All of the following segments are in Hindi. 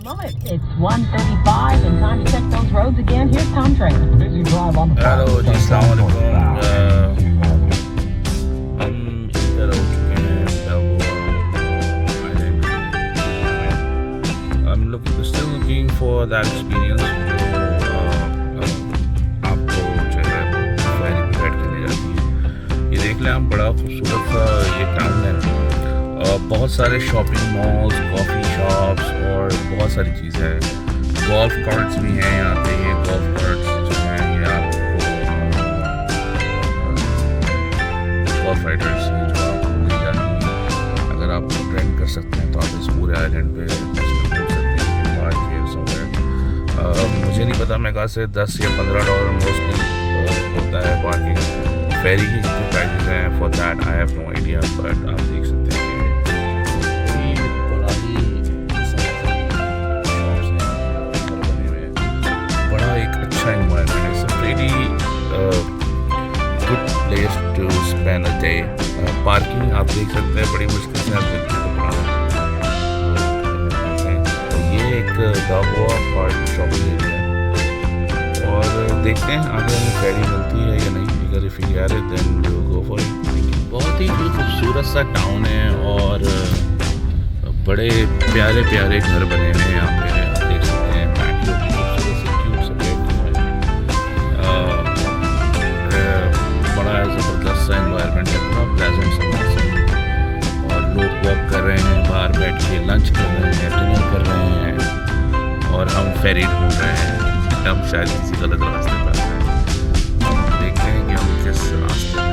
Love it. It's 1:35 and time to check those roads again. Here's Tom Trainer. Busy drive on the hello जी, अस्सलाम वालेकुम। हम इधर हो चुके हैं Balboa Island। I'm still looking for that experience जो आपको जो है ferry पे बैठ के ले जाती है। ये देख लें आप, बड़ा खूबसूरत सा ये टाउन है। बहुत सारे शॉपिंग मॉल्स, कॉफ़ी शॉप्स और बहुत सारी चीज़ें हैं। गोल्फ कार्ट्स भी हैं यहाँ पे। ये गोल्फ कार्ट्स जो हैं ये आपको गोल्फ राइडर्स हैं जो आपको ले जाती हैं। अगर आप रेंट कर सकते हैं तो आप इस पूरे आइलैंड पे घूम सकते हैं। मुझे नहीं पता, मेरे ख्याल से $10 या $15 मोस्टली होता है पार्किंग। फेरी की जितने प्राइसेस हैं for that I have no idea, but आप देख सकते हैं environment. It's a pretty good place to spend a day. Parking आप देख सकते हैं बड़ी मुश्किल से आप मिलती है। तो ये एक बाल्बोआ पार्क शॉपिंग एरिया है और देखते हैं आगे हमें फेरी मिलती है या नहीं। अगर if you get it then we will go for it. बहुत ही खूबसूरत सा टाउन है और बड़े प्यारे प्यारे घर बने हुए हैं यहाँ पे। देख सकते हैं ज़बरदस्त सा एनवायरनमेंट है, पूरा प्लेजेंट सा मौसम और लोग वॉक कर रहे हैं, बाहर बैठ के लंच कर रहे हैं, डिनर कर रहे हैं और हम फेरी ढूंढ रहे हैं। हम शायद किसी गलत रास्ते पर हैं। हम देखते हैं कि हम किस रास्ते पर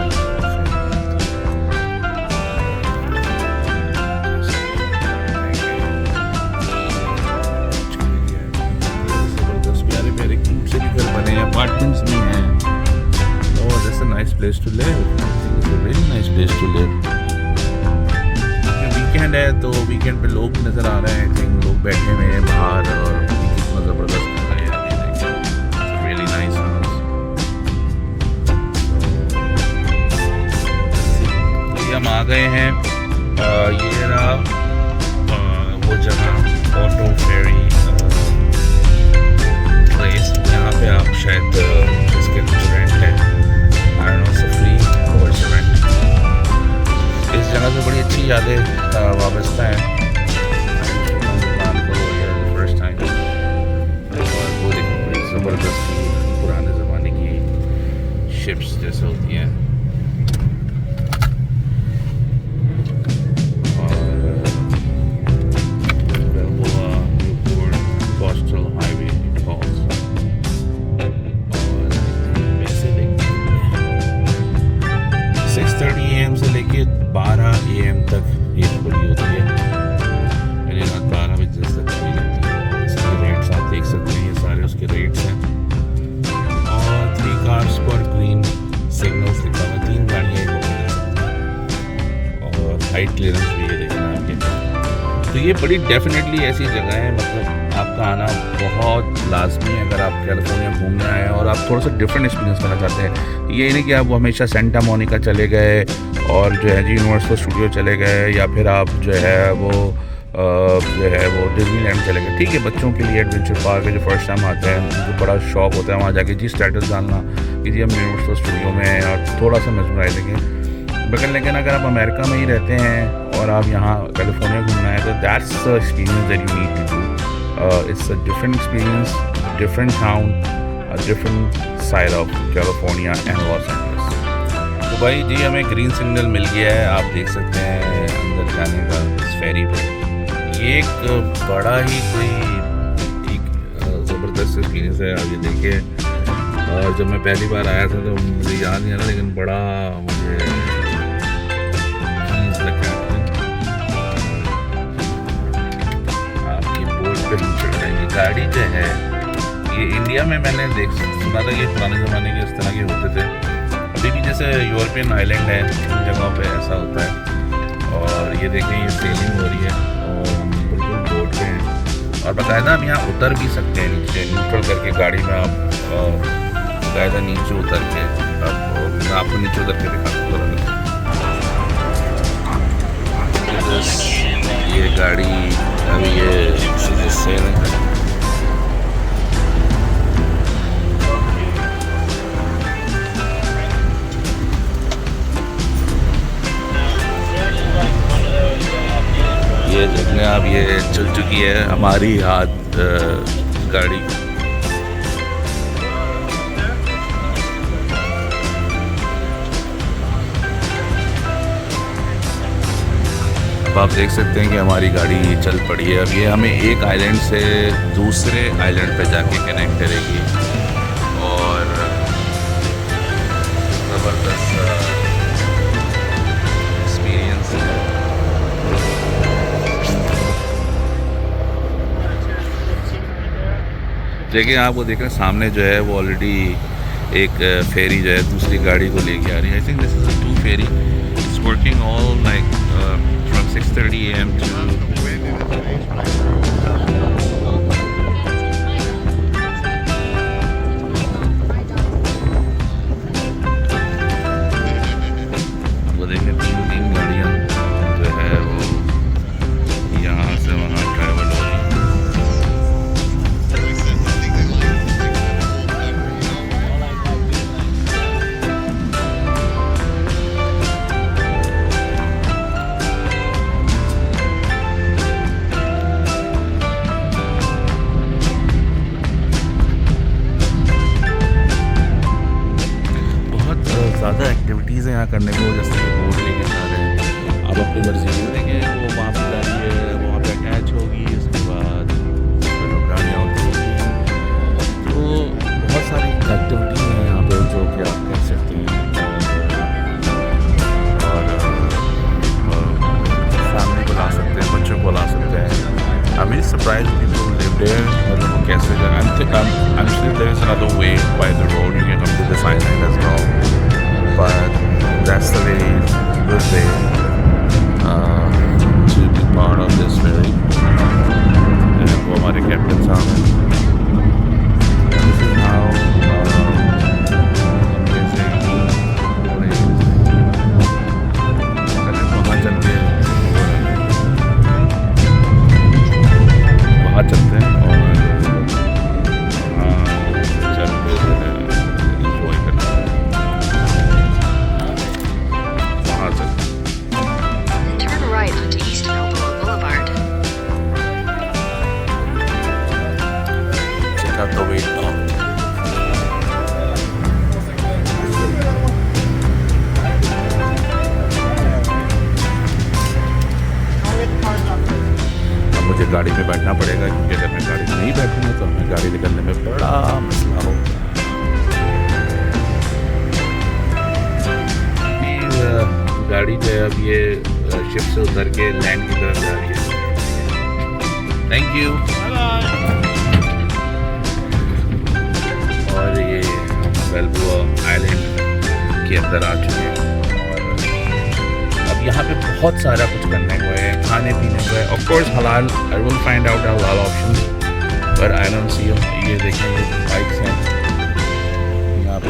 ज़बरदस्त प्यारे प्यारे से भी घर बने हैं, अपार्टमेंट्स भी हैं। Oh, that's a nice place to live. It's a really nice place to live. Weekend है तो वीकेंड पे लोग नज़र आ रहे हैं। आई थिंक लोग बैठे हुए हैं बाहर और कितना ज़बरदस्त कर रहे हैं। Really nice house. तो ये हम आ गए हैं। ये रहा वो जगह, ऑटो फेरी प्लेस। यहाँ पे आप शायद इसके कुछ रेंट है, इस जगह से बड़ी अच्छी यादें वाबस्ता हैं। फर्स्ट टाइम और वो देखो बड़ी ज़बरदस्त पुराने ज़माने की शिप्स जैसे होती हैं। और Balboa, Newport, coastal highway falls. 6:30 AM से लेके 12 AM तक ये खुली होती है। मेरे रात 12 बजे तक खुली रहती है। इसके रेट्स आप देख सकते हैं, ये सारे उसके रेट्स हैं। और 3 cars पर ग्रीन सिग्नल्स लिखा हुआ है। 3 गाड़ियाँ एक होती हैं और हाइट क्लियरेंस भी ये देखना है आपके। तो ये बड़ी डेफिनेटली ऐसी जगह है, मतलब आपका आना बहुत लाजमी है अगर आप कैलिफोर्निया घूमने आए हैं और आप थोड़ा सा डिफरेंट एक्सपीरियंस करना चाहते हैं। ये नहीं कि आप हमेशा सेंटा मोनिका चले गए और जो है जी यूनिवर्सल स्टूडियो चले गए या फिर आप जो है वो डिज्नीलैंड चले गए। ठीक है, बच्चों के लिए एडवेंचर पार्क है जो फर्स्ट टाइम आते हैं, उनको बड़ा शौक होता है वहाँ जाके जी स्टेटस डालना कि जी हम यूनिवर्सल स्टूडियो में हैं और थोड़ा सा मेस्मराइज देंगे। लेकिन अगर आप अमेरिका में ही रहते हैं और आप यहाँ कैलिफोर्निया घूमना है तो that's the experience that you need to do. It's a different experience, different town, a different side of California and Los Angeles. तो भाई जी हमें ग्रीन सिग्नल मिल गया है, आप देख सकते हैं अंदर जाने का इस फेरी पे। ये एक बड़ा ही कोई एक ज़बरदस्त एक्सपीरियंस है। आप ये देखिए, जब मैं पहली बार आया था तो मुझे याद नहीं आ रहा, लेकिन बड़ा मुझे लगा। ये गाड़ी जो है ये इंडिया में मैंने सुना था कि पुराने ज़माने के इस तरह के होते थे। अभी भी जैसे यूरोपियन आइलैंड है उन जगहों पे ऐसा होता है। और ये देखें ये सेलिंग हो रही है और हम बिल्कुल बोट पे हैं और बाकायदा हम यहाँ उतर भी सकते हैं नीचे न्यूट्रल करके गाड़ी में। आप बाकायदा नीचे उतर के आपको नीचे उतर के दिखा दूँगा। ये गाड़ी अभी ये sailing. ये देखने अब ये चल चुकी है हमारी हाथ गाड़ी। अब आप देख सकते हैं कि हमारी गाड़ी चल पड़ी है। अब ये हमें एक आइलैंड से दूसरे आइलैंड पे जाके कनेक्ट करेगी और ज़बरदस्त एक्सपीरियंस है। देखिए आप वो देख रहे हैं सामने जो है वो ऑलरेडी एक फेरी जो है दूसरी गाड़ी को लेके आ रही है। I think this is a 2 ferry. It's working all like from 6:30 AM to वो देखिए 3 गाड़ियाँ जो है वो यहाँ से वहाँ ट्रैवल हो रही है। ज़्यादा एक्टिविटीज़ हैं यहाँ करने को, जैसे कि बोट लेके जा रहे हैं। आप अपनी मर्जी करेंगे, वो वहाँ पे जा रही है, वहाँ पे अटैच होगी, उसके बाद लोग गाड़ियाँ होती हैं। तो बहुत सारी एक्टिविटीज़ हैं यहाँ पे जो कि आप कर सकते हैं और फैमिली को ला सकते हैं, बच्चों को ला सकते हैं। I am surprise people live there, मतलब वो कैसे I'm sure there is another way by the road you can come to this island as well. But that's the very good way to be part of this ferry. And वो हमारे कैप्टन साहब हैं। This is how वहाँ चलते हैं और चलते हैं enjoy करते हैं। Turn right onto East Balboa Boulevard. Check out the way down. अब मुझे गाड़ी में बैठना पड़ेगा क्योंकि अगर मैं गाड़ी में नहीं बैठूंगा तो हमें गाड़ी निकलने में बड़ा मसला होगा। गाड़ी जो है अब ये शिप से उतर के लैंड की तरफ जा रही है। Thank you. और ये बेल्बोआ आइलैंड के अंदर आ चुके हैं और अब यहाँ पे बहुत सारा कुछ करने को है, खाने पीने को है। ऑफ कोर्स हलाल, आई विल फाइंड आउट हलाल ऑप्शन, पर आई डोंट सी हिम। ये देखेंगे बाइक्स हैं यहाँ पे,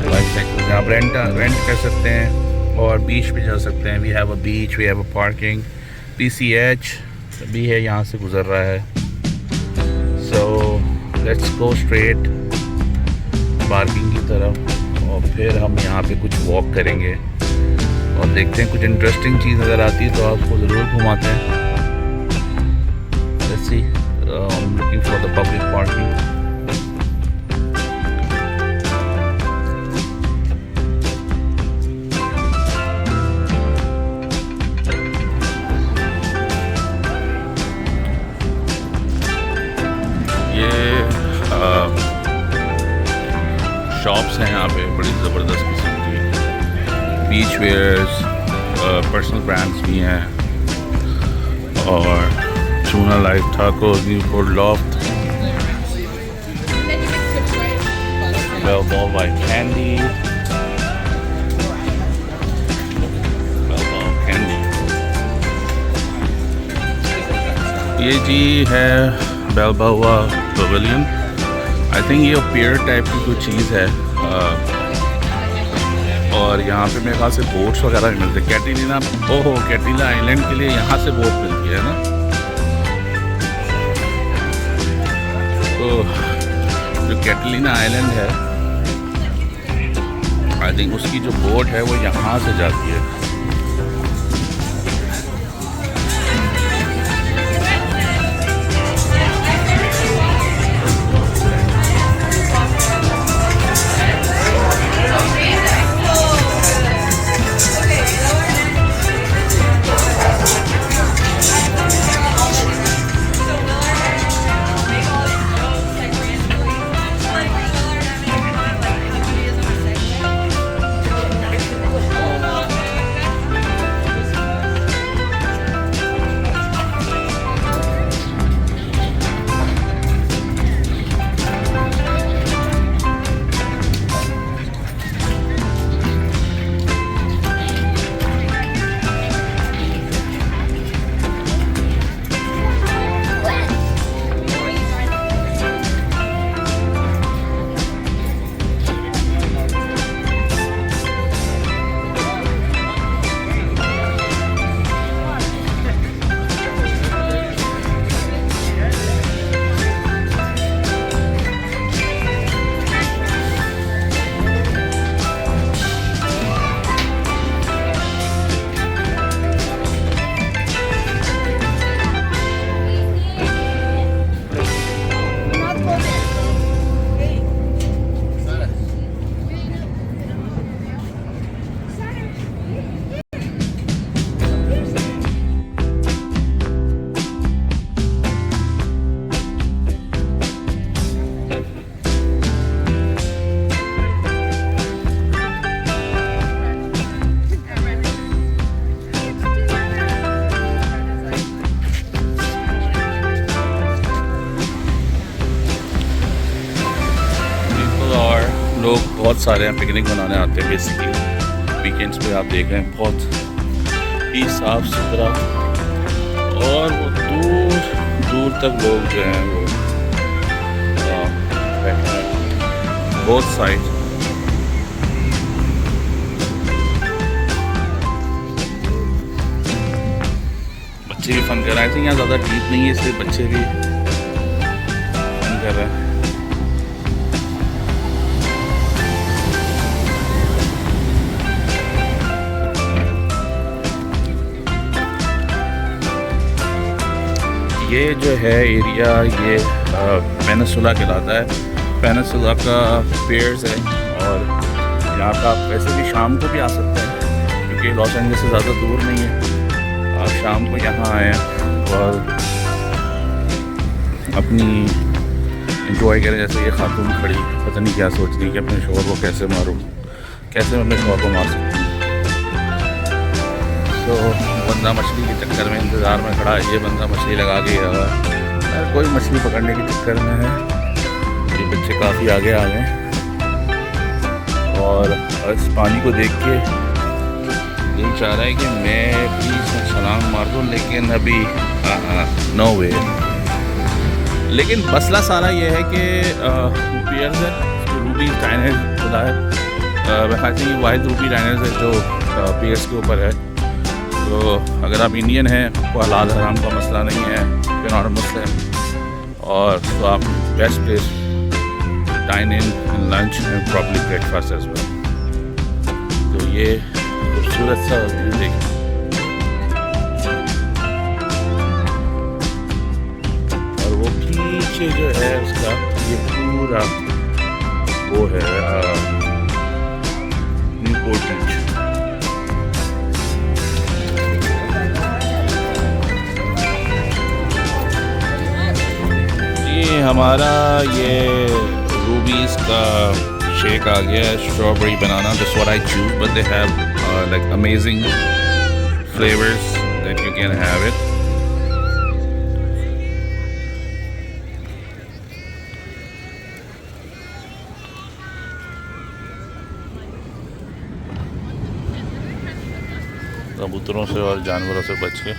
बाइक साइकिल आप रेंट कर सकते हैं और बीच पे जा सकते हैं। We have a beach, we have a parking. PCH भी है, यहाँ से गुजर रहा है। So let's go straight parking की तरफ और फिर हम यहाँ पे कुछ वॉक करेंगे और देखते हैं कुछ इंटरेस्टिंग चीज़ अगर आती है तो आपको ज़रूर घुमाते हैं। Let's see, looking for the public parking. Shops हैं यहाँ पे बड़ी ज़बरदस्त किस्म की, बीच वेयर्स, पर्सनल ब्रांड्स भी हैं और चूना life tacos, Newport loft, Balboa white candy, Balboa candy। ये जी है Balboa पवेलियन। आई थिंक ये पियर टाइप की कोई चीज़ है और यहाँ पे मेरे ख्याल से बोट्स वगैरह भी मिलते हैं। कैटिला, ओहो कैटिला आइलैंड के लिए यहाँ से बोट मिलती है ना। तो जो कैटलिना आइलैंड है, आई थिंक उसकी जो बोट है वो यहाँ से जाती है। लोग बहुत सारे हैं पिकनिक मनाने आते हैं। बेसिकली वीकेंड्स पे आप देख रहे हैं बहुत ही साफ़ सुथरा, और वो दूर दूर तक लोग जो हैं वो बैठे हैं बोथ साइड। बच्चे भी फन कर रहे हैं। यहाँ ज़्यादा डीप नहीं है इसलिए बच्चे भी फन कर रहे हैं। ये जो है एरिया ये पेनिसुला कहलाता है। पेनिसुला का पेयर्स है, और यहाँ पर आप वैसे भी शाम को भी आ सकते हैं क्योंकि लॉस एंजल्स से ज़्यादा दूर नहीं है। आप शाम को यहाँ आएँ और अपनी इंजॉय करें। जैसे ये खातून खड़ी पता नहीं क्या सोच रही कि अपने शोहर को कैसे मारूँ, कैसे मैं अपने शोहर को मार सकती हूँ। तो बंदा मछली के चक्कर में इंतज़ार में खड़ा है। ये बंदा मछली लगा के कोई मछली पकड़ने के चक्कर में है। ये बच्चे काफ़ी आगे आ गए, और इस पानी को देख के दिल चाह रहा है कि मैं भी छलांग मार दूँ, लेकिन अभी नो वे। लेकिन मसला सारा ये है कि पियर्स है, रूबी डाइनर खुदा है। वैसे ये वाहिद रूबी डाइनर है जो पियर्स के ऊपर है। तो अगर आप इंडियन हैं, आपको हलाल हराम का मसला नहीं है, फिर नॉट मुस्लिम, और तो आप best place dine in lunch and properly breakfast as well. तो ये खूबसूरत सा व्यू देखिए। और वो पीछे जो है उसका ये पूरा वो है न्यूपोर्ट बीच। हमारा ये रूबीज का शेक आ गया है, strawberry banana. This what I choose, but they have like amazing flavours that you can have it. कबूतरों से और जानवरों से बच के